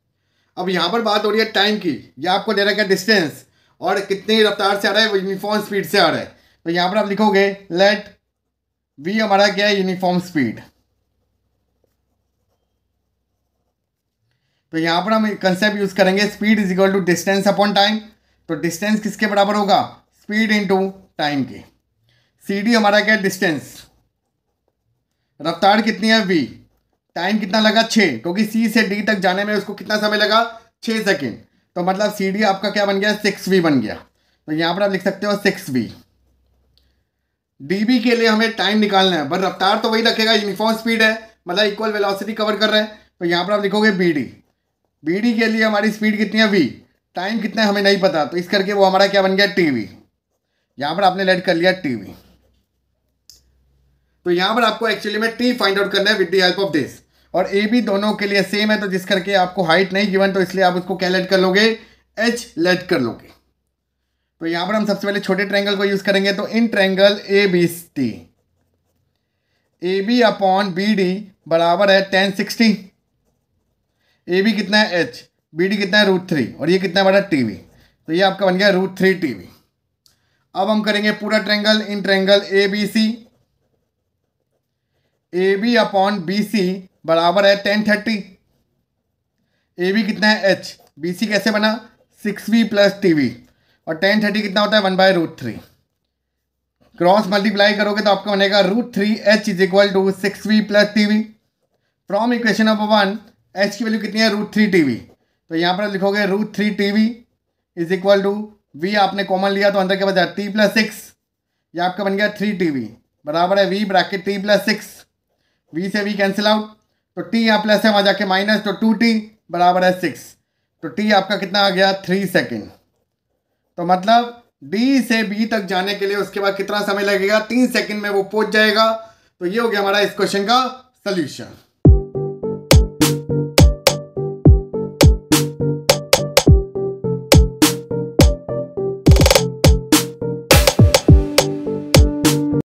अब यहाँ पर बात हो रही है टाइम की, या आपको दे रखा है डिस्टेंस और कितनी रफ्तार से आ रहा है, वो यूनिफॉर्म स्पीड से आ रहा है। तो यहाँ पर आप लिखोगे लेट वी हमारा क्या है यूनिफॉर्म स्पीड। तो यहाँ पर हम कंसेप्ट यूज करेंगे speed is equal to distance upon time. तो डिस्टेंस किसके बराबर होगा, स्पीड इनटू टाइम के। सी डी हमारा क्या है डिस्टेंस, रफ्तार कितनी है v, टाइम कितना लगा 6, क्योंकि सी से डी तक जाने में उसको कितना समय लगा 6 सेकेंड। तो मतलब सी डी आपका क्या बन गया 6v बन गया। तो यहाँ पर आप लिख सकते हो 6v। db के लिए हमें टाइम निकालना है, पर रफ्तार तो वही रखेगा, यूनिफॉर्म स्पीड है, मतलब इक्वल वेलोसिटी कवर कर रहे हैं। तो यहाँ पर आप लिखोगे bd। bd के लिए हमारी स्पीड कितनी है v, टाइम कितना है हमें नहीं पता, तो इस करके वो हमारा क्या बन गया tv। यहाँ पर आपने लेट कर लिया tv। तो यहाँ पर आपको एक्चुअली में t फाइंड आउट करना है with the help of this, और ए बी दोनों के लिए सेम है, तो जिस करके आपको हाइट नहीं गिवन, तो इसलिए आप उसको क्या लेट कर लोगे h लेट कर लोगे। तो यहाँ पर हम सबसे पहले छोटे ट्रायंगल को यूज करेंगे। तो in triangle A B T, A B upon B D बराबर है 1060। ए बी कितना है h, बी डी कितना है √3, और ये कितना है बड़ा टी वी। तो ये आपका बन गया √3 टी वी। अब हम करेंगे पूरा triangle, in triangle A B C, A B upon B C बराबर है 1030। ए बी कितना है h, बी सी कैसे बना 6v प्लस टी वी, और 1030 कितना होता है 1/√3। क्रॉस मल्टीप्लाई करोगे तो आपका बनेगा √3h is equal to 6v plus T V. From equation number 1 h की वैल्यू कितनी है √3 टी वी। तो यहाँ पर लिखोगे √3 T V is equal to v आपने कॉमन लिया तो अंदर क्या बचा t प्लस 6, यह आपका बन गया 3 टी वी बराबर है v bracket t plus 6। v से v कैंसिल आउट, तो t यहाँ प्लस है वहाँ जाके माइनस, तो 2t बराबर है 6। तो t आपका कितना आ गया 3 सेकेंड। तो मतलब d से b तक जाने के लिए उसके बाद कितना समय लगेगा 3 सेकेंड में वो पहुंच जाएगा। तो ये हो गया हमारा इस क्वेश्चन का सॉल्यूशन।